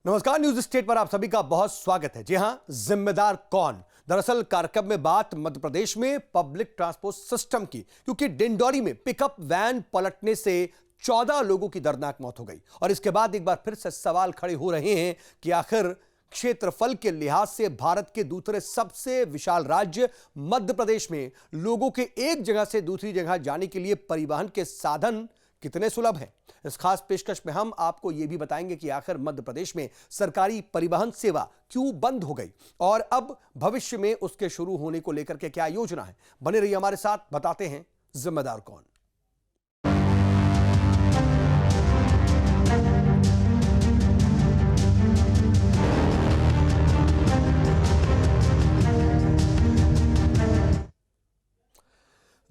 नमस्कार, news state पर आप सभी का बहुत स्वागत है। जी हां, जिम्मेदार कौन? दरअसल कार्यक्रम में बात मध्य प्रदेश में पब्लिक ट्रांसपोर्ट सिस्टम की, क्योंकि डिंडौरी में पिकअप वैन पलटने से 14 लोगों की दर्दनाक मौत हो गई। और इसके बाद एक बार फिर से सवाल खड़े हो रहे हैं कि आखिर क्षेत्रफल के लिहाज से भारत के दूसरे सबसे विशाल राज्य मध्य प्रदेश में लोगों के एक जगह से दूसरी जगह जाने के लिए परिवहन के साधन कितने सुलभ हैं। इस खास पेशकश में हम आपको यह भी बताएंगे कि आखिर मध्य प्रदेश में सरकारी परिवहन सेवा क्यों बंद हो गई और अब भविष्य में उसके शुरू होने को लेकर के क्या योजना है। बने रहिए हमारे साथ, बताते हैं जिम्मेदार कौन।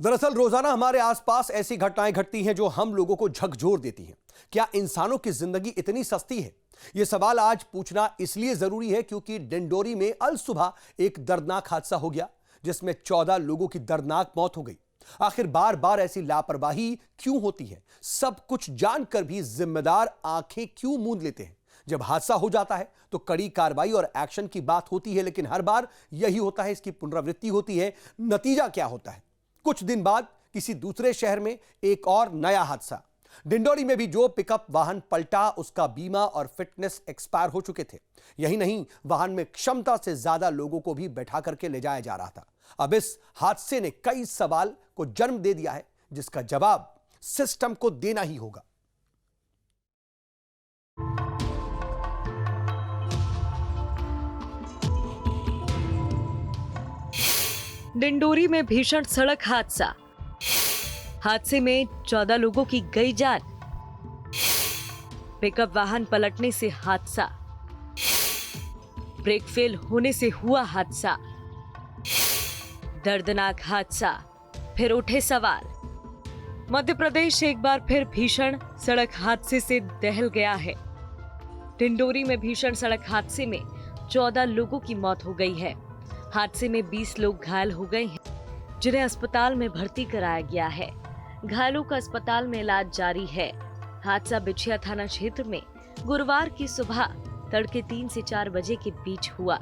दरअसल रोजाना हमारे आसपास ऐसी घटनाएं घटती हैं जो हम लोगों को झकझोर देती हैं। क्या इंसानों की जिंदगी इतनी सस्ती है? यह सवाल आज पूछना इसलिए जरूरी है क्योंकि डिंडौरी में अल सुबह एक दर्दनाक हादसा हो गया जिसमें 14 लोगों की दर्दनाक मौत हो गई। आखिर बार बार ऐसी लापरवाही क्यों होती है? सब कुछ जानकर भी जिम्मेदार आंखें क्यों मूंद लेते हैं? जब हादसा हो जाता है तो कड़ी कार्रवाई और एक्शन की बात होती है, लेकिन हर बार यही होता है, इसकी पुनरावृत्ति होती है। नतीजा क्या होता है? कुछ दिन बाद किसी दूसरे शहर में एक और नया हादसा। डिंडौरी में भी जो पिकअप वाहन पलटा उसका बीमा और फिटनेस एक्सपायर हो चुके थे। यही नहीं, वाहन में क्षमता से ज्यादा लोगों को भी बैठा करके ले जाया जा रहा था। अब इस हादसे ने कई सवाल को जन्म दे दिया है जिसका जवाब सिस्टम को देना ही होगा। डिंडौरी में भीषण सड़क हादसा। हादसे में 14 लोगों की गई जान। पिकअप वाहन पलटने से हादसा। ब्रेक फेल होने से हुआ हादसा। दर्दनाक हादसा। फिर उठे सवाल। मध्य प्रदेश एक बार फिर भीषण सड़क हादसे से दहल गया है। डिंडौरी में भीषण सड़क हादसे में 14 लोगों की मौत हो गई है। हादसे में 20 लोग घायल हो गए हैं, जिन्हें अस्पताल में भर्ती कराया गया है। घायलों का अस्पताल में इलाज जारी है। हादसा बिछिया थाना क्षेत्र में गुरुवार की सुबह तड़के 3 से 4 बजे के बीच हुआ।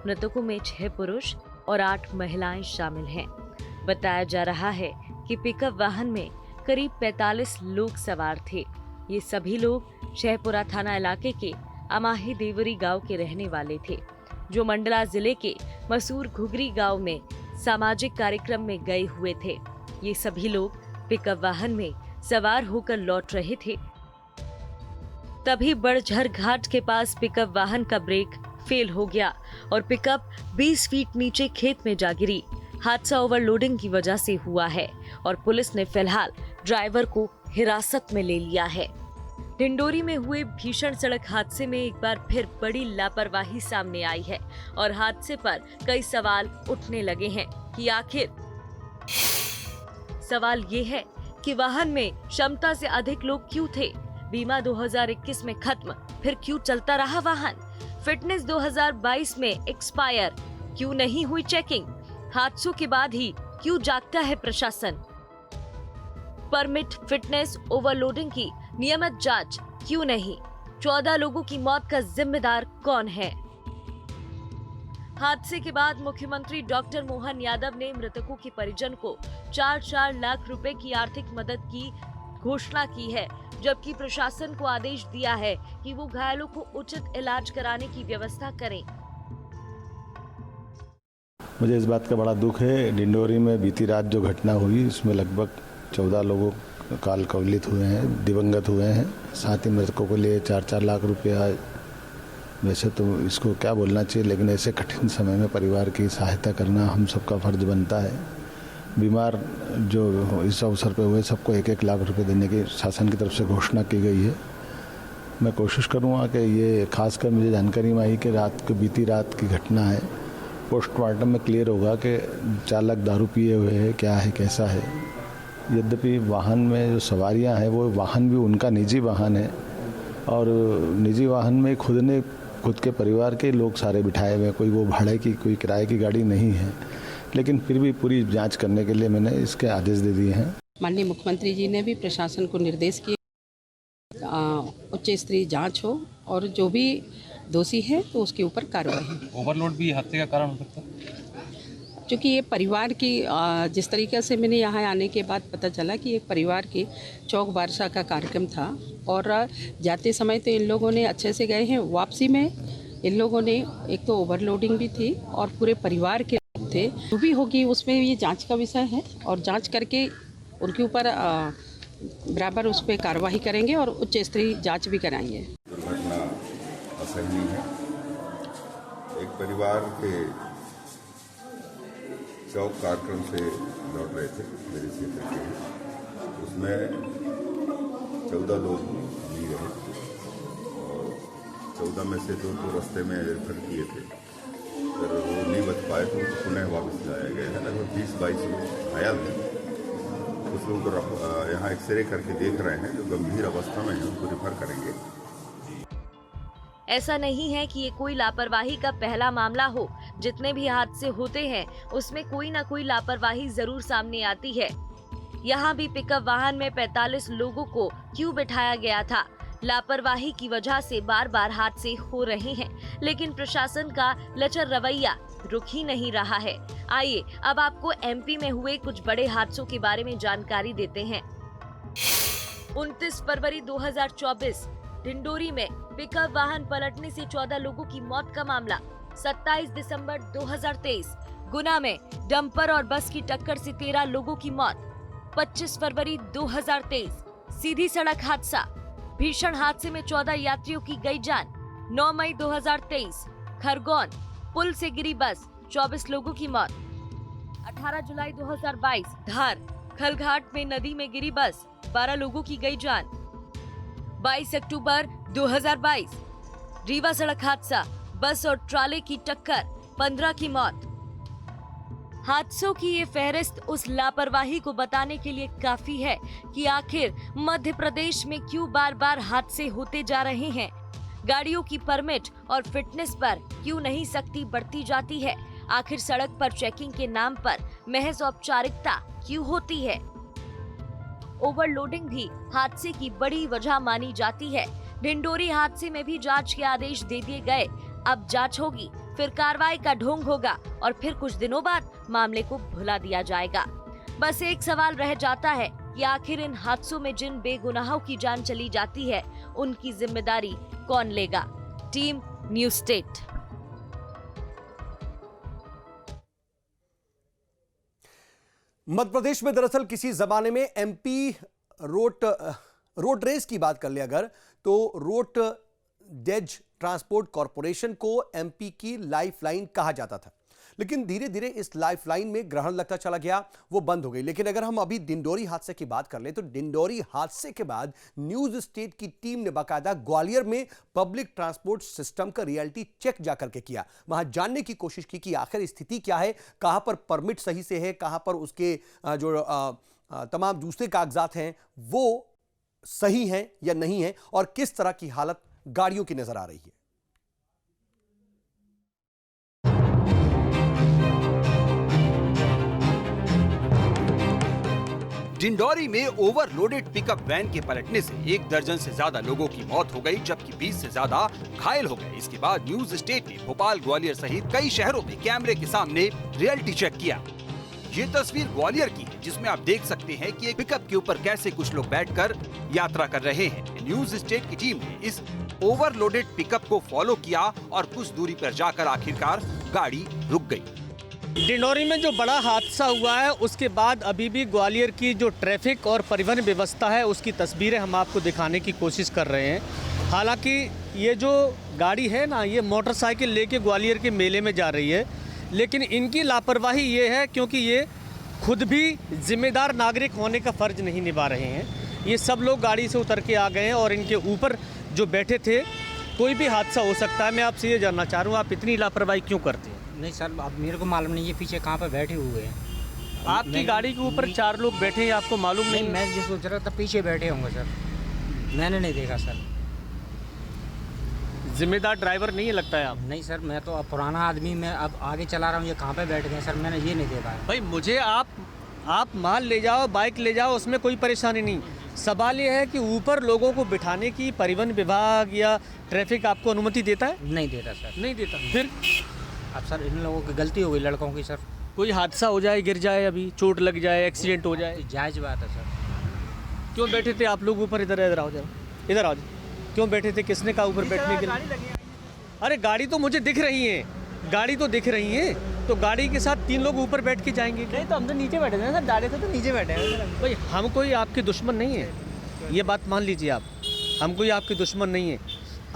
मृतकों में 6 पुरुष और 8 महिलाएं शामिल हैं। बताया जा रहा है कि पिकअप वाहन में करीब 45 लोग सवार थे। ये सभी लोग शहपुरा थाना इलाके के अमाही देवरी गांव के रहने वाले थे, जो मंडला जिले के मसूर घुघरी गांव में सामाजिक कार्यक्रम में गए हुए थे। ये सभी लोग पिकअप वाहन में सवार होकर लौट रहे थे। तभी बड़झर घाट के पास पिकअप वाहन का ब्रेक फेल हो गया और पिकअप 20 फीट नीचे खेत में जा गिरी। हादसा ओवरलोडिंग की वजह से हुआ है और पुलिस ने फिलहाल ड्राइवर को हिरासत में ले लिया है। डिंडौरी में हुए भीषण सड़क हादसे में एक बार फिर बड़ी लापरवाही सामने आई है और हादसे पर कई सवाल उठने लगे हैं कि आखिर सवाल ये है कि वाहन में क्षमता से अधिक लोग क्यों थे? बीमा 2021 में खत्म, फिर क्यों चलता रहा वाहन? फिटनेस 2022 में एक्सपायर, क्यों नहीं हुई चेकिंग? हादसों के बाद ही क्यों जागता है प्रशासन? परमिट, फिटनेस, ओवरलोडिंग की नियमित जांच क्यों नहीं? 14 लोगों की मौत का जिम्मेदार कौन है? हादसे के बाद मुख्यमंत्री डॉक्टर मोहन यादव ने मृतकों के परिजन को 4-4 लाख रुपए की आर्थिक मदद की घोषणा की है, जबकि प्रशासन को आदेश दिया है कि वो घायलों को उचित इलाज कराने की व्यवस्था करें। मुझे इस बात का बड़ा दुख है। डिंडौरी में बीती रात जो घटना हुई उसमें लगभग 14 लोगों काल कवलित हुए हैं, दिवंगत हुए हैं। साथ ही मृतकों को लिए 4-4 लाख रुपया, वैसे तो इसको क्या बोलना चाहिए, लेकिन ऐसे कठिन समय में परिवार की सहायता करना हम सबका फर्ज बनता है। बीमार जो इस अवसर पे हुए सबको 1-1 लाख रुपए देने की शासन की तरफ से घोषणा की गई है। मैं कोशिश करूँगा कि ये खासकर मुझे जानकारी में आई कि बीती रात की घटना है। पोस्टमार्टम में क्लियर होगा कि चालक दारू पिए हुए है, क्या है, कैसा है। यद्यपि वाहन में जो सवारियां हैं वो वाहन भी उनका निजी वाहन है और निजी वाहन में खुद के परिवार के लोग सारे बिठाए हुए हैं। कोई वो भाड़े की, कोई किराए की गाड़ी नहीं है, लेकिन फिर भी पूरी जांच करने के लिए मैंने इसके आदेश दे दिए हैं। माननीय मुख्यमंत्री जी ने भी प्रशासन को निर्देश किए उच्च स्तरीय जांच हो और जो भी दोषी है तो उसके ऊपर कार्रवाई। ओवरलोड भी हादसे का कारण हो सकता है, क्योंकि ये परिवार की जिस तरीके से मैंने यहाँ आने के बाद पता चला कि एक परिवार की चौक बारसा का कार्यक्रम था और जाते समय तो इन लोगों ने अच्छे से गए हैं, वापसी में इन लोगों ने एक तो ओवरलोडिंग भी थी और पूरे परिवार के थे। जो भी होगी उसमें ये जांच का विषय है और जांच करके उनके ऊपर बराबर उस पर कार्रवाई करेंगे और उच्च स्तरीय जांच भी कराएंगे। दुर्घटना असहनीय है। एक परिवार के चौक कार्यक्रम से लौट रहे थे मेरे क्षेत्र के, उसमें 14 लोग भी रहे और 14 में से 2 तो रास्ते में रेफर किए थे, अगर वो नहीं बच पाए तो उनको पुनः वापस लाया गया है। लगभग 20-22 लोग घायल हैं। कुछ लोग यहाँ एक्सरे करके देख रहे हैं, जो गंभीर अवस्था में हैं उनको रेफर करेंगे। ऐसा नहीं है कि ये कोई लापरवाही का पहला मामला हो। जितने भी हादसे होते हैं उसमें कोई ना कोई लापरवाही जरूर सामने आती है। यहाँ भी पिकअप वाहन में 45 लोगों को क्यों बिठाया गया था? लापरवाही की वजह से बार बार हादसे हो रहे हैं, लेकिन प्रशासन का लचर रवैया रुक ही नहीं रहा है। आइए अब आपको एमपी में हुए कुछ बड़े हादसों के बारे में जानकारी देते हैं। 29 फरवरी 2024 डिंडोरी में पिकअप वाहन पलटने से 14 लोगों की मौत का मामला। 27 दिसंबर 2023 गुना में डंपर और बस की टक्कर से 13 लोगों की मौत। 25 फरवरी 2023 सीधी सड़क हादसा, भीषण हादसे में 14 यात्रियों की गई जान। 9 मई 2023 खरगोन पुल से गिरी बस, 24 लोगों की मौत। 18 जुलाई 2022 धार खलघाट में नदी में गिरी बस, 12 लोगों की गई जान। 22 अक्टूबर 2022 रीवा सड़क हादसा, बस और ट्राले की टक्कर, 15 की मौत। हादसों की ये फहरिस्त उस लापरवाही को बताने के लिए काफी है कि आखिर मध्य प्रदेश में क्यों बार बार हादसे होते जा रहे हैं। गाड़ियों की परमिट और फिटनेस पर क्यों नहीं सख्ती बढ़ती जाती है? आखिर सड़क पर चेकिंग के नाम पर महज औपचारिकता क्यों होती है? ओवरलोडिंग भी हादसे की बड़ी वजह मानी जाती है। डिंडोरी हादसे में भी जांच के आदेश दे दिए गए। अब जांच होगी, फिर कार्रवाई का ढोंग होगा और फिर कुछ दिनों बाद मामले को भुला दिया जाएगा। बस एक सवाल रह जाता है कि आखिर इन हादसों में जिन बेगुनाहों की जान चली जाती है उनकी जिम्मेदारी कौन लेगा? Team News State. Madhya Pradesh में दरअसल किसी जमाने में एमपी रोड रेस की बात कर ले अगर, तो रोड डेज ट्रांसपोर्ट कॉरपोरेशन को एमपी की लाइफलाइन कहा जाता था, लेकिन धीरे धीरे इस लाइफलाइन में ग्रहण लगता चला गया, वो बंद हो गई। लेकिन अगर हम अभी डिंडोरी हादसे की बात कर लें तो डिंडोरी हादसे के बाद न्यूज़ स्टेट की टीम ने बाकायदा ग्वालियर में पब्लिक ट्रांसपोर्ट सिस्टम का रियलिटी चेक जाकर के किया। वहां जानने की कोशिश की कि आखिर स्थिति क्या है, कहां पर परमिट सही से है, कहां पर उसके जो तमाम दूसरे कागजात हैं वो सही हैं या नहीं है, और किस तरह की हालत गाड़ियों की नजर आ रही है। डिंडोरी में ओवरलोडेड पिकअप वैन के पलटने से 1 दर्जन से ज्यादा लोगों की मौत हो गई, जबकि 20 से ज्यादा घायल हो गए। इसके बाद न्यूज़ स्टेट ने भोपाल, ग्वालियर सहित कई शहरों में कैमरे के सामने रियलिटी चेक किया। ये तस्वीर ग्वालियर की है, जिसमें आप देख सकते हैं कि एक पिकअप के ऊपर कैसे कुछ लोग बैठकर यात्रा कर रहे हैं। न्यूज़ स्टेट की टीम ने इस ओवरलोडेड पिकअप को फॉलो किया और कुछ दूरी पर जाकर आखिरकार गाड़ी रुक गई। डिंडोरी में जो बड़ा हादसा हुआ है उसके बाद अभी भी ग्वालियर की जो ट्रैफिक और परिवहन व्यवस्था है उसकी तस्वीरें हम आपको दिखाने की कोशिश कर रहे हैं। हालांकि ये जो गाड़ी है ना, ये मोटरसाइकिल लेके ग्वालियर के मेले में जा रही है, लेकिन इनकी लापरवाही ये है क्योंकि ये खुद भी जिम्मेदार नागरिक होने का फ़र्ज नहीं निभा रहे हैं। ये सब लोग गाड़ी से उतर के आ गए हैं और इनके ऊपर जो बैठे थे, कोई भी हादसा हो सकता है। मैं आपसे ये जानना चाह रहा हूँ, आप इतनी लापरवाही क्यों करते हैं? नहीं सर, अब मेरे को मालूम नहीं है पीछे कहाँ पे बैठे हुए हैं। आपकी गाड़ी के ऊपर 4 लोग बैठे हैं, आपको मालूम नहीं? मैं जो सोच रहा था पीछे बैठे होंगे सर, मैंने नहीं देखा सर। जिम्मेदार ड्राइवर नहीं है लगता है आप? नहीं सर, मैं तो अब पुराना आदमी, मैं अब आगे चला रहा हूँ, ये कहाँ पे बैठ गए सर, मैंने ये नहीं देखा। भाई मुझे आप माल ले जाओ, बाइक ले जाओ, उसमें कोई परेशानी नहीं, सवाल ये है कि ऊपर लोगों को बिठाने की परिवहन विभाग या ट्रैफिक आपको अनुमति देता है? नहीं देता सर। नहीं देता। फिर अब सर इन लोगों की गलती हो गई, लड़कों की सर। कोई हादसा हो जाए, गिर जाए, अभी चोट लग जाए, एक्सीडेंट हो जाए, जायज़ बात है सर। क्यों बैठे थे आप लोग ऊपर? इधर आओ जरा, इधर आओ। क्यों बैठे थे? किसने कहा ऊपर बैठने के लिए? अरे गाड़ी तो मुझे दिख रही है, गाड़ी तो दिख रही है, तो गाड़ी के साथ 3 लोग ऊपर बैठ के जाएंगे। नहीं तो हम तो नीचे बैठे थे सर, गाड़ी से तो नीचे बैठे हैं। भाई हम कोई आपके दुश्मन नहीं है, ये बात मान लीजिए आप। हम कोई आपके दुश्मन नहीं है।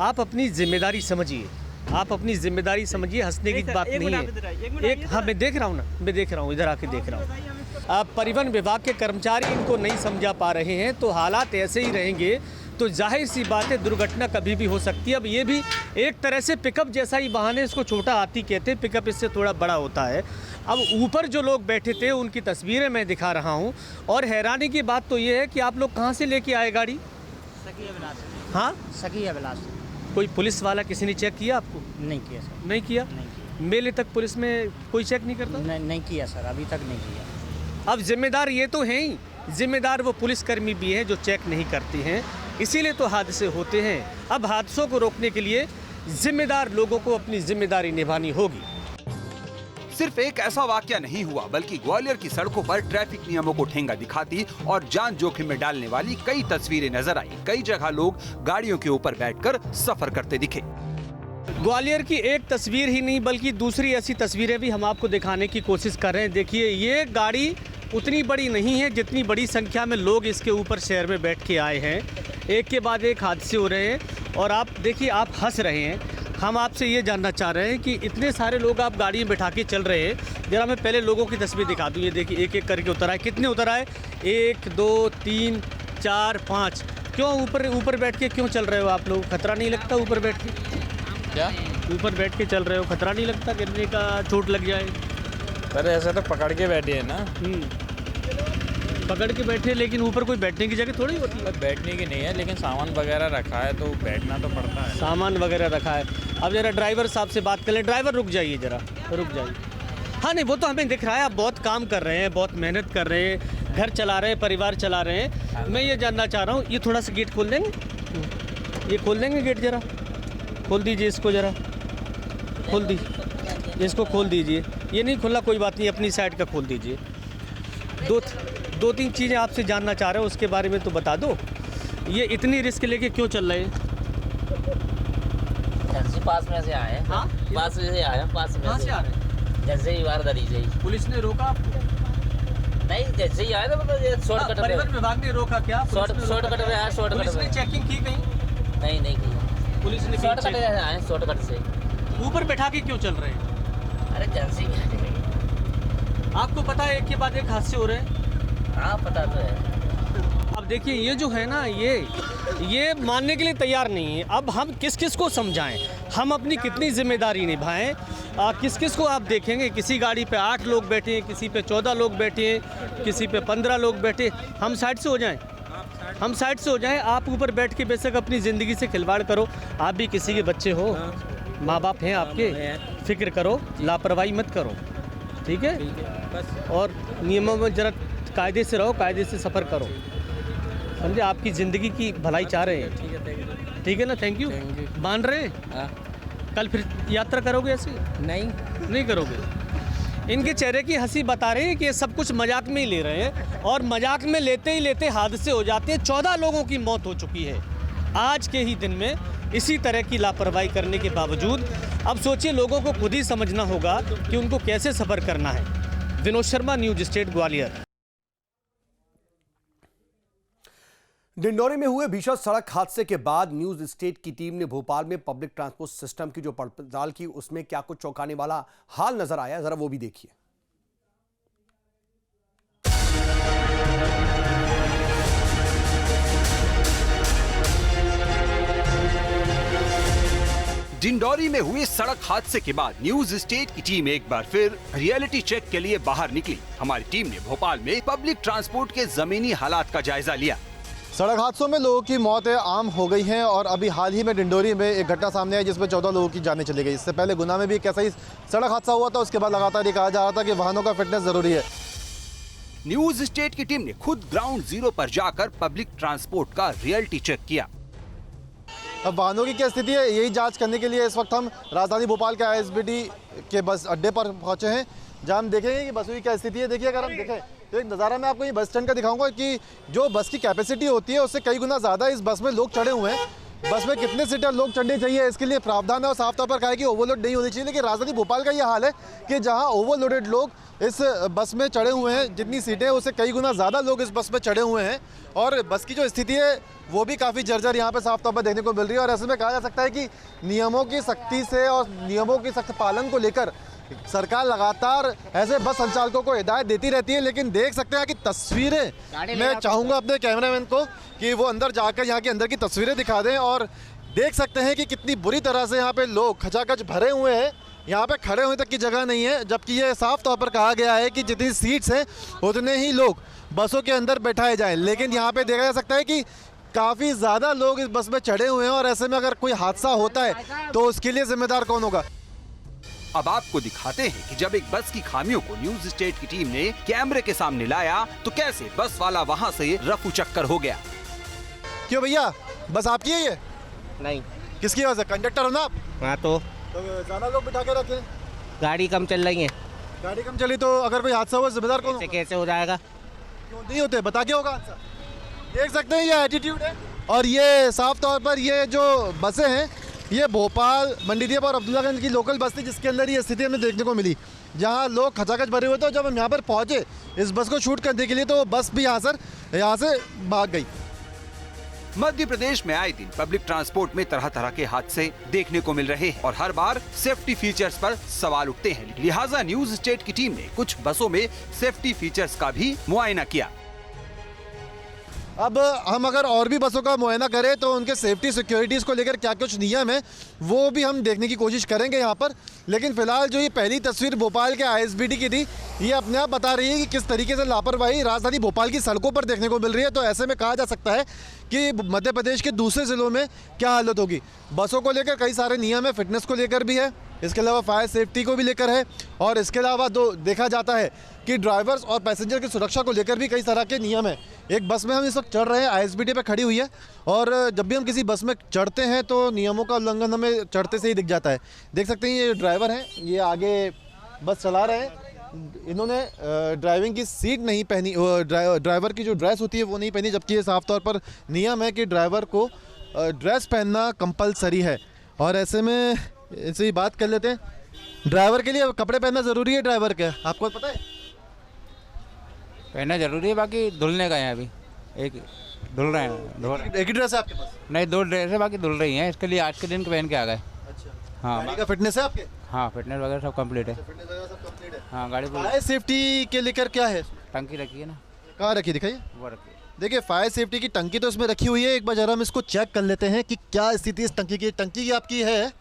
आप अपनी जिम्मेदारी समझिए, आप अपनी जिम्मेदारी समझिए, हंसने की बात नहीं है। हाँ मैं देख रहा हूँ ना, मैं देख रहा हूँ, इधर आके देख रहा हूँ। अब परिवहन विभाग के कर्मचारी इनको नहीं समझा पा रहे हैं, तो हालात ऐसे ही रहेंगे तो जाहिर सी बात है दुर्घटना कभी भी हो सकती है। अब ये भी एक तरह से पिकअप जैसा ही वाहन है, इसको छोटा हाथी कहते हैं, पिकअप इससे थोड़ा बड़ा होता है। अब ऊपर जो लोग बैठे थे उनकी तस्वीरें मैं दिखा रहा हूँ, और हैरानी की बात तो ये है कि आप लोग कहाँ से लेके आए गाड़ी? सकी अभिलाष। हाँ सकी अभिलाष। कोई पुलिस वाला किसी ने चेक किया आपको? नहीं किया सर। नहीं किया? मेले तक पुलिस में कोई चेक नहीं करता? नहीं किया सर, अभी तक नहीं किया। अब जिम्मेदार ये तो हैं ही, जिम्मेदार वो पुलिसकर्मी भी हैं जो चेक नहीं करते हैं, इसीलिए तो हादसे होते हैं। अब हादसों को रोकने के लिए जिम्मेदार लोगों को अपनी जिम्मेदारी निभानी होगी। सिर्फ एक ऐसा वाकया नहीं हुआ, बल्कि ग्वालियर की सड़कों पर ट्रैफिक नियमों को ठेंगा दिखाती और जान जोखिम में डालने वाली कई तस्वीरें नजर आई। कई जगह लोग गाड़ियों के ऊपर बैठकर सफर करते दिखे। ग्वालियर की एक तस्वीर ही नहीं बल्कि दूसरी ऐसी तस्वीरें भी हम आपको दिखाने की कोशिश कर रहे हैं। देखिए ये गाड़ी उतनी बड़ी नहीं है जितनी बड़ी संख्या में लोग इसके ऊपर शहर में बैठ के आए हैं। एक के बाद एक हादसे हो रहे हैं और आप देखिए, आप हंस रहे हैं। हम आपसे ये जानना चाह रहे हैं कि इतने सारे लोग आप गाड़ी में बैठा के चल रहे हैं। जरा मैं पहले लोगों की तस्वीर दिखा दूँ। ये देखिए एक एक करके उतर आए। कितने उतर आए? 1 2 3 4 5। क्यों ऊपर बैठ के क्यों चल रहे हो आप लोग? खतरा नहीं लगता ऊपर बैठ के? क्या ऊपर बैठ के चल रहे हो, खतरा नहीं लगता गिरने का, चोट लग जाए? अरे ऐसा तो पकड़ के बैठे है ना। पकड़ के बैठे, लेकिन ऊपर कोई बैठने की जगह थोड़ी होती है। बैठने की नहीं है, लेकिन सामान वगैरह रखा है तो बैठना तो पड़ता है। सामान वगैरह रखा है। अब जरा ड्राइवर साहब से बात कर लें। ड्राइवर रुक जाइए, जरा रुक जाइए। हाँ नहीं, वो तो हमें दिख रहा है आप बहुत काम कर रहे हैं, बहुत मेहनत कर रहे हैं, घर चला रहे हैं, परिवार चला रहे हैं। मैं ये जानना चाह रहा हूँ, ये थोड़ा सा गेट खोल देंगे? ये खोल देंगे गेट? जरा खोल दीजिए इसको, जरा खोल दीजिए इसको, खोल दीजिए। ये नहीं खुला, कोई बात नहीं, अपनी साइड का खोल दीजिए। दो तीन चीज़ें आपसे जानना चाह रहे हो, उसके बारे में तो बता दो। ये इतनी रिस्क लेके क्यों चल रहे हैं? पास में से आए। हाँ? पास में से आए, पास में से आ रहे हैं? जैसे ही वारदात से ही पुलिस ने रोका आपको? नहीं, जैसे ही आए तो शॉर्टकट। परिवहन विभाग ने रोका क्या? शॉर्टकट में आया, शॉर्टकट पुलिस ने चेकिंग की कहीं? नहीं की। पुलिस ने शॉर्टकट आए, शॉर्टकट से। ऊपर बैठा के क्यों चल रहे हैं? अरे एजेंसी आपको पता है एक के बाद एक हादसे हो रहे हैं? हाँ पता तो है। अब देखिए ये जो है ना, ये मानने के लिए तैयार नहीं है। अब हम किस किस को समझाएं, हम अपनी कितनी जिम्मेदारी निभाएं? किस किस को आप देखेंगे? किसी गाड़ी पे 8 लोग बैठे हैं, किसी पे 14 लोग बैठे हैं, किसी पे 15 लोग बैठे। हम साइड से हो जाएं, हम साइड से हो जाएं। आप ऊपर बैठ के बेशक अपनी ज़िंदगी से खिलवाड़ करो, आप भी किसी के बच्चे हो, माँ बाप हैं आपके, फिक्र करो, लापरवाही मत करो, ठीक है? और नियमों में जरा कायदे से रहो, कायदे से सफ़र करो, समझे? आपकी ज़िंदगी की भलाई चाह रहे हैं, ठीक है ना? Thank you. मान रहे हैं? कल फिर यात्रा करोगे ऐसे? नहीं करोगे। इनके चेहरे की हंसी बता रही है कि ये सब कुछ मजाक में ही ले रहे हैं, और मजाक में लेते ही लेते हादसे हो जाते हैं। 14 लोगों की मौत हो चुकी है आज के ही दिन में, इसी तरह की लापरवाही करने के बावजूद। अब सोचिए, लोगों को खुद ही समझना होगा कि उनको कैसे सफ़र करना है। Vinod Sharma, News State, Gwalior. डिंडोरी में हुए भीषण सड़क हादसे के बाद न्यूज स्टेट की टीम ने भोपाल में पब्लिक ट्रांसपोर्ट सिस्टम की जो पड़ताल की, उसमें क्या कुछ चौंकाने वाला हाल नजर आया, जरा वो भी देखिए। डिंडोरी में हुए सड़क हादसे के बाद न्यूज स्टेट की टीम एक बार फिर रियलिटी चेक के लिए बाहर निकली। हमारी टीम ने भोपाल में पब्लिक ट्रांसपोर्ट के जमीनी हालात का जायजा लिया। सड़क हादसों में लोगों की मौतें आम हो गई हैं, और अभी हाल ही में डिंडोरी में एक घटना सामने आई जिसमें 14 लोगों की जानें चली गई। इससे पहले गुना में भी एक ऐसा ही सड़क हादसा हुआ था। उसके बाद लगातार ये कहा जा रहा था कि वाहनों का फिटनेस ज़रूरी है। न्यूज स्टेट की टीम ने खुद ग्राउंड जीरो पर जाकर पब्लिक ट्रांसपोर्ट का रियलिटी चेक किया। अब वाहनों की क्या स्थिति है, यही जांच करने के लिए इस वक्त हम राजधानी भोपाल के ISBT के बस अड्डे पर पहुंचे हैं, जहां हम देखेंगे कि बसों की क्या स्थिति है। देखिए, अगर हम देखें तो एक नज़ारा मैं आपको ये बस स्टैंड का दिखाऊंगा कि जो बस की कैपेसिटी होती है उससे कई गुना ज़्यादा इस बस में लोग चढ़े हुए हैं। बस में कितने सीटर लोग चढ़ने चाहिए इसके लिए प्रावधान है और साफ तौर पर कहा है कि ओवरलोड नहीं होनी चाहिए। लेकिन राजधानी भोपाल का ये हाल है कि जहां ओवरलोडेड लोग इस बस में चढ़े हुए हैं, जितनी सीटें हैं उससे कई गुना ज़्यादा लोग इस बस में चढ़े हुए हैं और बस की जो स्थिति है वो भी काफ़ी जर्जर यहाँ पे साफ तौर पर देखने को मिल रही है। और ऐसे में कहा जा सकता है कि नियमों की सख्ती से और नियमों के सख्त पालन को लेकर सरकार लगातार ऐसे बस संचालकों को हिदायत देती रहती है। लेकिन देख सकते हैं कि तस्वीरें, मैं चाहूँगा अपने कैमरामैन को कि वो अंदर जाकर यहाँ के अंदर की तस्वीरें दिखा दें और देख सकते हैं कि कितनी बुरी तरह से यहाँ पे लोग खचाखच भरे हुए हैं। यहाँ पे खड़े होने तक की जगह नहीं है, जबकि ये साफ तौर पर कहा गया है कि जितनी सीट्स हैं उतने ही लोग बसों के अंदर बैठाए जाएं। लेकिन यहाँ पे देखा जा सकता है कि काफ़ी ज़्यादा लोग इस बस में चढ़े हुए हैं और ऐसे में अगर कोई हादसा होता है तो उसके लिए जिम्मेदार कौन होगा। अब आपको दिखाते हैं कि जब एक बस की खामियों को न्यूज स्टेट की टीम ने कैमरे के सामने लाया तो कैसे बस वाला वहां से रफू चक्कर हो गया। क्यों भैया, बस आपकी है ये? नहीं। किसकी वजह से? कंडक्टर हो ना आप? हाँ तो ज़्यादा लोग बिठा के रखे, गाड़ी कम चल रही है। गाड़ी कम चली तो अगर कोई हादसा हुआ जिम्मेदार कौन होगा? कैसे हो जाएगा? क्यों नहीं होते, बता के होगा हादसा। देख सकते हैं ये एटीट्यूड है। और ये साफ तौर पर ये जो बसें हैं ये भोपाल, मंडीदीप और अब्दुल्लागंज की लोकल बस थी, जिसके अंदर ये स्थिति हमें देखने को मिली, जहां लोग खचाखच भरे हुए थे। और जब हम यहाँ पर पहुंचे इस बस को शूट करने के लिए तो बस भी यहाँ से भाग गई। मध्य प्रदेश में आए दिन पब्लिक ट्रांसपोर्ट में तरह तरह के हादसे देखने को मिल रहे हैं और हर बार सेफ्टी फीचर्स पर सवाल उठते हैं। लिहाजा न्यूज स्टेट की टीम ने कुछ बसों में सेफ्टी फीचर्स का भी मुआयना किया। अब हम अगर और भी बसों का मुआयना करें तो उनके सेफ्टी सिक्योरिटीज़ को लेकर क्या कुछ नियम है वो भी हम देखने की कोशिश करेंगे यहाँ पर। लेकिन फिलहाल जो ये पहली तस्वीर भोपाल के ISBT की थी, ये अपने आप बता रही है कि किस तरीके से लापरवाही राजधानी भोपाल की सड़कों पर देखने को मिल रही है। तो ऐसे में कहा जा सकता है कि मध्य प्रदेश के दूसरे ज़िलों में क्या हालत होगी। बसों को लेकर कई सारे नियम है, फिटनेस को लेकर भी है, इसके अलावा फायर सेफ्टी को भी लेकर है और इसके अलावा देखा जाता है कि ड्राइवर्स और पैसेंजर की सुरक्षा को लेकर भी कई तरह के नियम हैं। एक बस में हम इस वक्त चढ़ रहे हैं, ISBT पे खड़ी हुई है और जब भी हम किसी बस में चढ़ते हैं तो नियमों का उल्लंघन हमें चढ़ते से ही दिख जाता है। देख सकते हैं ये ड्राइवर हैं, ये आगे बस चला रहे हैं, इन्होंने ड्राइविंग की सीट नहीं पहनी, ड्राइवर की जो ड्रेस होती है वो नहीं पहनी, जबकि ये साफ तौर पर नियम है कि ड्राइवर को ड्रेस पहनना कंपलसरी है। और ऐसे में इनसे ही बात कर लेते हैं, ड्राइवर के लिए कपड़े पहनना ज़रूरी है ड्राइवर के, आपको पता है? पहनना जरूरी है, बाकी धुलने का है अभी एक धुल रहे हैं। एक ही ड्रेस है आपके पास? नहीं, 2 ड्रेस है, बाकी धुल रही हैं। इसके लिए आज के दिन पहन के आ गए। अच्छा, हाँ। गाड़ी का फिटनेस है आपके? हाँ, फिटनेस वगैरह सब कंप्लीट है। फिटनेस वगैरह सब कंप्लीट है। हाँ, गाड़ी फायर सेफ्टी के लेकर क्या है? टंकी रखी है ना। कहाँ रखी, दिखाइए। वो रखी है। देखिए, फायर सेफ्टी की टंकी तो इसमें रखी हुई है। एक बार जरा हम इसको चेक कर लेते हैं कि क्या स्थिति इस टंकी की। टंकी की आपकी है,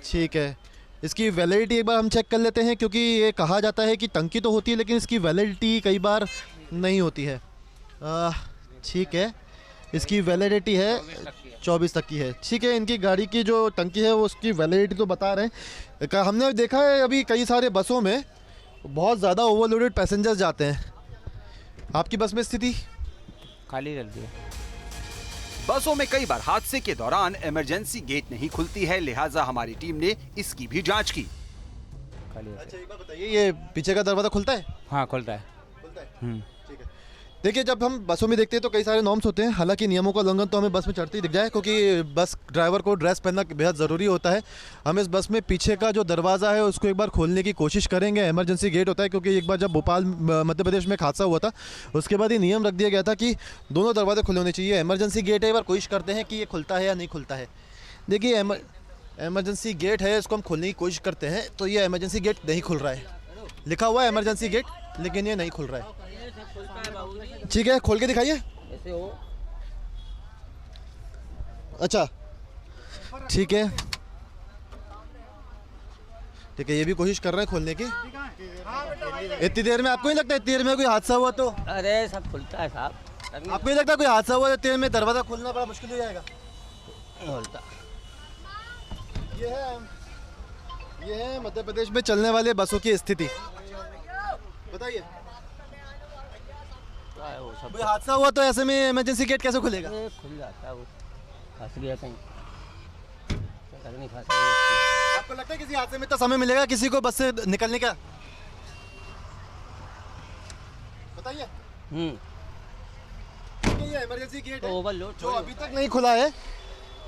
ठीक है। इसकी वैलिडिटी एक बार हम चेक कर लेते हैं, क्योंकि ये कहा जाता है कि टंकी तो होती है लेकिन इसकी वैलिडिटी कई बार नहीं होती है। ठीक है, इसकी वैलिडिटी है 24 तक की है। ठीक है, इनकी गाड़ी की जो टंकी है वो उसकी वैलिडिटी तो बता रहे हैं। हमने देखा है अभी कई सारे बसों में बहुत ज़्यादा ओवरलोडेड पैसेंजर्स जाते हैं। आपकी बस में स्थिति खाली चलती है। बसों में कई बार हादसे के दौरान इमरजेंसी गेट नहीं खुलती है, लिहाजा हमारी टीम ने इसकी भी जांच की। अच्छा, एक बार बताइए, ये पीछे का दरवाज़ा खुलता है? हाँ, खुलता है। ठीक है। देखिए, जब हम बसों में देखते हैं तो कई सारे नॉर्म्स होते हैं, हालांकि नियमों का उल्लंघन तो हमें बस में चढ़ते ही दिख जाए, क्योंकि बस ड्राइवर को ड्रेस पहनना बेहद ज़रूरी होता है। हम इस बस में पीछे का जो दरवाज़ा है उसको एक बार खोलने की कोशिश करेंगे। इमरजेंसी गेट होता है, क्योंकि एक बार जब भोपाल मध्य प्रदेश में हादसा हुआ था उसके बाद ये नियम रख दिया गया था कि दोनों दरवाजे खुले होने चाहिए। इमरजेंसी गेट है, एक बार कोशिश करते हैं कि ये खुलता है या नहीं खुलता है। देखिए, इमरजेंसी गेट है, इसको हम खोलने की कोशिश करते हैं तो ये इमरजेंसी गेट नहीं खुल रहा है। लिखा हुआ है इमरजेंसी गेट, लेकिन ये नहीं खुल रहा है। ठीक है, खोल के दिखाइए। अच्छा, ठीक है, ठीक है, ये भी कोशिश कर रहे हैं खोलने की। इतनी देर में आपको नहीं लगता इतनी देर में कोई हादसा हुआ तो? अरे सब खुलता है साहब। आपको नहीं लगता कोई हादसा हुआ तो इतनी देर में दरवाजा खोलना बड़ा मुश्किल हो जाएगा? खुलता। ये है मध्य प्रदेश में चलने वाले बसों की स्थिति। बताइए। तो है वो सब। कोई हादसा हुआ तो ऐसे में इमरजेंसी गेट कैसे खुलेगा? खुल जाता है वो, फंस गया कहीं, नहीं फंस गया। आपको लगता है किसी हादसे में इतना समय मिलेगा किसी को बस से निकलने का? बताइए। ये इमरजेंसी गेट है ओवरलोड जो अभी तक नहीं खुला है,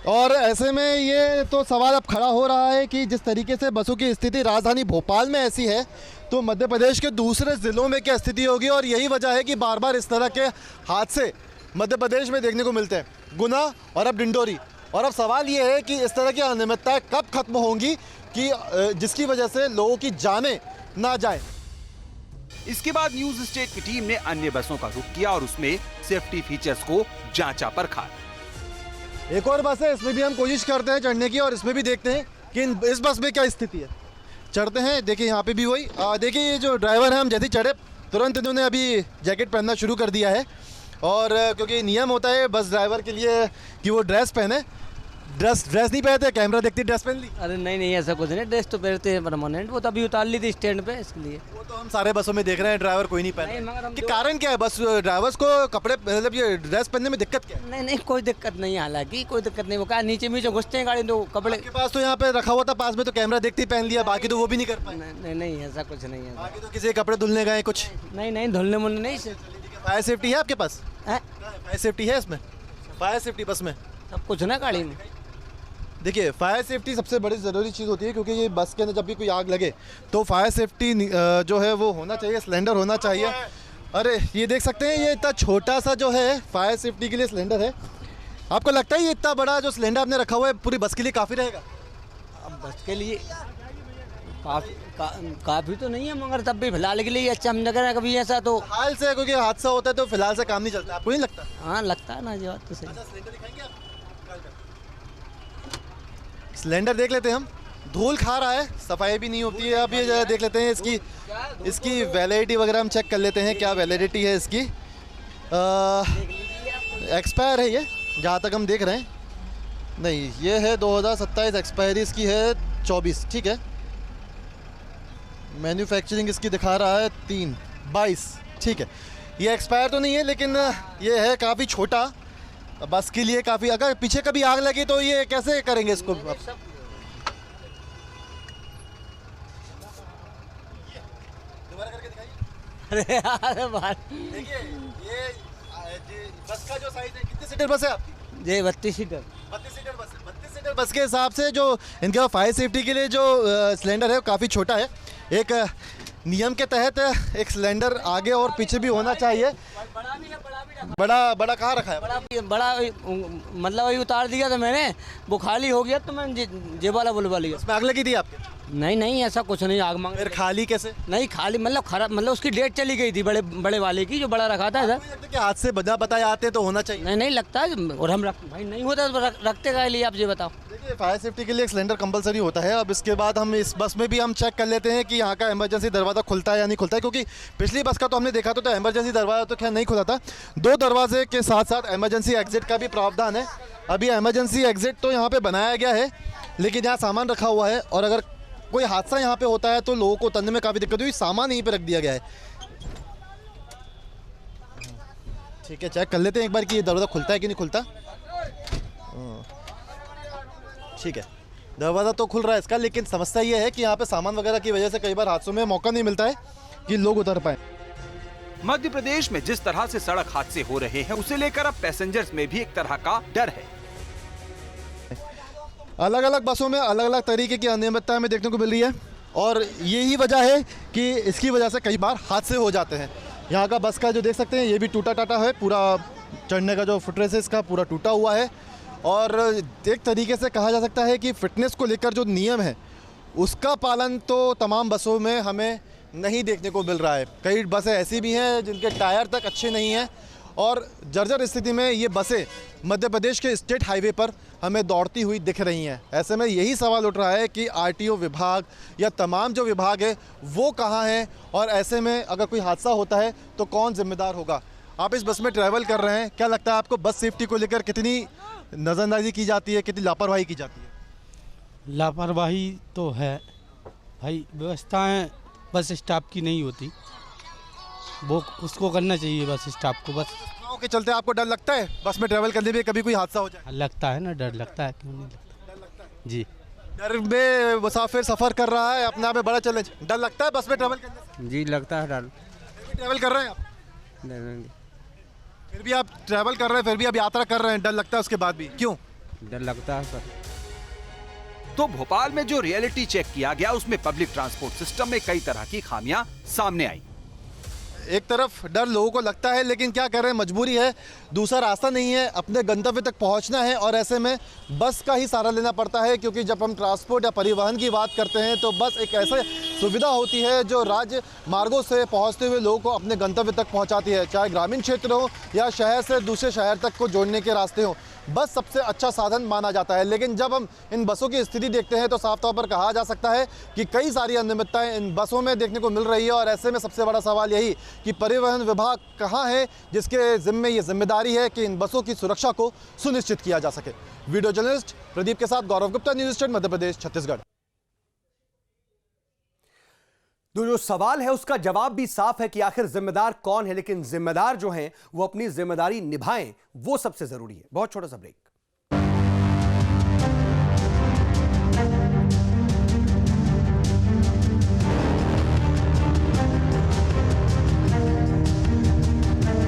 और ऐसे में ये तो सवाल अब खड़ा हो रहा है कि जिस तरीके से बसों की स्थिति राजधानी भोपाल में ऐसी है तो मध्य प्रदेश के दूसरे ज़िलों में क्या स्थिति होगी। और यही वजह है कि बार बार इस तरह के हादसे मध्य प्रदेश में देखने को मिलते हैं, गुना और अब डिंडोरी। और अब सवाल ये है कि इस तरह की अनियमितताएं कब खत्म होंगी कि जिसकी वजह से लोगों की जानें ना जाए। इसके बाद न्यूज स्टेट की टीम ने अन्य बसों का रुख किया और उसमें सेफ्टी फीचर्स को जांचा परखा। एक और बस है, इसमें भी हम कोशिश करते हैं चढ़ने की और इसमें भी देखते हैं कि इस बस में क्या स्थिति है। चढ़ते हैं, देखिए यहाँ पे भी वही, देखिए ये जो ड्राइवर है, हम जैसे ही चढ़े तुरंत इन्होंने अभी जैकेट पहनना शुरू कर दिया है। और क्योंकि नियम होता है बस ड्राइवर के लिए कि वो ड्रेस पहने, ड्रेस नहीं पहनते, कैमरा देखती ड्रेस पहन ली। अरे नहीं ऐसा कुछ नहीं, ड्रेस तो पहनते हैं परमानेंट, वो तो अभी उतार ली थी स्टैंड पे इसलिए। वो तो हम सारे बसों में देख रहे हैं ड्राइवर कोई नहीं पहन। कि कारण क्या है, बस ड्राइवर्स को कपड़े मतलब ये ड्रेस पहनने में दिक्कत क्या है? नहीं कोई दिक्कत नहीं, हालांकि कोई दिक्कत नहीं, वो कहा नीचे घुसते हैं गाड़ी तो कपड़े के पास तो यहाँ पे रखा हुआ था पास में, तो कैमरा देखते ही पहन लिया, बाकी तो वो भी नहीं कर पाए। नहीं ऐसा कुछ नहीं है। बाकी तो किसी के कपड़े धुलने गए कुछ? नहीं धुलने मुलने नहीं। फायर सेफ्टी है आपके पास? फायर सेफ्टी है इसमें? फायर सेफ्टी बस में सब कुछ ना गाड़ी में। देखिए फायर सेफ्टी सबसे बड़ी ज़रूरी चीज़ होती है, क्योंकि ये बस के अंदर जब भी कोई आग लगे तो फायर सेफ्टी जो है वो होना चाहिए, सिलेंडर होना चाहिए। अरे ये देख सकते हैं, ये इतना छोटा सा जो है फायर सेफ्टी के लिए सिलेंडर है। आपको लगता है ये इतना बड़ा जो सिलेंडर आपने रखा हुआ है पूरी बस के लिए काफ़ी रहेगा? अब बस के लिए काफ़ी तो नहीं है, मगर तब भी फिलहाल के लिए अच्छा हम लग रहा है। कभी ऐसा तो हाल से क्योंकि हादसा होता है तो फिलहाल से काम नहीं चलता, आपको नहीं लगता? हाँ लगता है ना, ये बात तो सही। सिलेंडर दिखाएंगे आप? सिलेंडर देख लेते हैं हम, धूल खा रहा है, सफाई भी नहीं होती है। अब ये देख लेते हैं इसकी वैलिडिटी वगैरह हम चेक कर लेते हैं, क्या वैलिडिटी है इसकी। एक्सपायर है ये, जहाँ तक हम देख रहे हैं। नहीं, ये है 2027, एक्सपायरी इसकी है 24, ठीक है। मैन्युफैक्चरिंग इसकी दिखा रहा है 3/22, ठीक है। ये एक्सपायर तो नहीं है, लेकिन ये है काफ़ी छोटा बस के लिए काफ़ी। अगर पीछे कभी आग लगी तो ये कैसे करेंगे इसको? अरे यार देखिए ये बस का जो साइज है, कितने सीटर बस है आपकी? ये 32 सीटर। 32 सीटर बस है। 32 सीटर बस के हिसाब से जो इनके फायर सेफ्टी के लिए जो सिलेंडर है वो काफ़ी छोटा है। एक नियम के तहत एक सिलेंडर आगे और पीछे भी होना चाहिए। बड़ा कहाँ रखा है? बड़ा मतलब वही उतार दिया था मैंने, वो खाली हो गया तो मैंने जे वाला बुलवा लिया। उसमें आग लगी थी आपके? नहीं ऐसा कुछ नहीं, आग मांग। फिर खाली कैसे? नहीं खाली मतलब खराब, मतलब उसकी डेट चली गई थी बड़े वाले की, जो बड़ा रखा था इधर। कि हाथ से बना बताए आते तो होना चाहिए। नहीं लगता, और हम भाई नहीं होता तो रखते का लिए, आप ये बताओ। देखिए फायर सेफ्टी के लिए एक सिलेंडर कंपलसरी होता है। अब इसके बाद हम इस बस में भी हम चेक कर लेते हैं कि यहाँ का इमरजेंसी दरवाज़ा खुलता है या नहीं खुलता है, क्योंकि पिछली बस का तो हमने देखा तो इमरजेंसी दरवाज़ा तो खैर नहीं खुला था। 2 दरवाजे के साथ साथ इमरजेंसी एग्जिट का भी प्रावधान है। अभी इमरजेंसी एग्जिट तो यहाँ पे बनाया गया है, लेकिन यहाँ सामान रखा हुआ है, और अगर कोई हादसा यहाँ पे होता है तो लोगों को उतरने में काफ़ी दिक्कत हुई। सामान यहीं पे रख दिया गया है। ठीक है, चेक कर लेते हैं एक बार कि ये दरवाज़ा खुलता है कि नहीं खुलता। ठीक है, दरवाज़ा तो खुल रहा है इसका, लेकिन समस्या ये है कि यहाँ पे सामान वगैरह की वजह से कई बार हादसों में मौका नहीं मिलता है कि लोग उतर पाए। मध्य प्रदेश में जिस तरह से सड़क हादसे हो रहे हैं, उसे लेकर अब पैसेंजर्स में भी एक तरह का डर है। अलग अलग बसों में अलग अलग तरीके की अनियमितता हमें देखने को मिल रही है, और यही वजह है कि इसकी वजह से कई बार हादसे हो जाते हैं। यहाँ का बस का जो देख सकते हैं, ये भी टूटा टाटा है, पूरा चढ़ने का जो फुटरेस है इसका पूरा टूटा हुआ है। और एक तरीके से कहा जा सकता है कि फिटनेस को लेकर जो नियम है उसका पालन तो तमाम बसों में हमें नहीं देखने को मिल रहा है। कई बसें ऐसी भी हैं जिनके टायर तक अच्छे नहीं हैं, और जर्जर स्थिति में ये बसें मध्य प्रदेश के स्टेट हाईवे पर हमें दौड़ती हुई दिख रही हैं। ऐसे में यही सवाल उठ रहा है कि आरटीओ विभाग या तमाम जो विभाग है वो कहाँ हैं, और ऐसे में अगर कोई हादसा होता है तो कौन जिम्मेदार होगा। आप इस बस में ट्रैवल कर रहे हैं, क्या लगता है आपको बस सेफ्टी को लेकर कितनी नज़रअंदाजी की जाती है, कितनी लापरवाही की जाती है? लापरवाही तो है भाई, व्यवस्थाएं बस स्टाफ की नहीं होती। वो उसको करना चाहिए बस स्टाफ को बस। अफवाहों के चलते आपको डर लगता है बस में ट्रैवल करने में कभी कोई हादसा हो जाए? लगता है ना, डर लगता है, क्यों नहीं लगता जी। डर में मुसाफिर सफर कर रहा है, अपने आप में बड़ा चैलेंज। डर लगता है बस में ट्रैवल करने से? जी लगता है डर। ट्रैवल कर रहे हैं आप, फिर भी आप ट्रैवल कर रहे हैं, फिर भी आप यात्रा कर रहे हैं, डर लगता है उसके बाद भी, क्यों? डर लगता है सर। तो भोपाल में जो रियलिटी चेक किया गया उसमें पब्लिक ट्रांसपोर्ट सिस्टम में कई तरह की खामियां सामने आई। एक तरफ डर लोगों को लगता है, लेकिन क्या करें, मजबूरी है, दूसरा रास्ता नहीं है, अपने गंतव्य तक पहुंचना है और ऐसे में बस का ही सहारा लेना पड़ता है। क्योंकि जब हम ट्रांसपोर्ट या परिवहन की बात करते हैं तो बस एक ऐसे सुविधा होती है जो राज्य मार्गों से पहुंचते हुए लोगों को अपने गंतव्य तक पहुंचाती है, चाहे ग्रामीण क्षेत्र हो या शहर से दूसरे शहर तक को जोड़ने के रास्ते हों। बस सबसे अच्छा साधन माना जाता है। लेकिन जब हम इन बसों की स्थिति देखते हैं तो साफ तौर पर कहा जा सकता है कि कई सारी अनियमितताएं इन बसों में देखने को मिल रही है। और ऐसे में सबसे बड़ा सवाल यही कि परिवहन विभाग कहां है जिसके जिम्मे ये जिम्मेदारी है कि इन बसों की सुरक्षा को सुनिश्चित किया जा सके। वीडियो जर्नलिस्ट प्रदीप के साथ गौरव गुप्ता, न्यूज स्टेट मध्य प्रदेश, छत्तीसगढ़। तो जो सवाल है उसका जवाब भी साफ है कि आखिर जिम्मेदार कौन है, लेकिन जिम्मेदार जो हैं वो अपनी जिम्मेदारी निभाएं, वो सबसे जरूरी है। बहुत छोटा सा ब्रेक।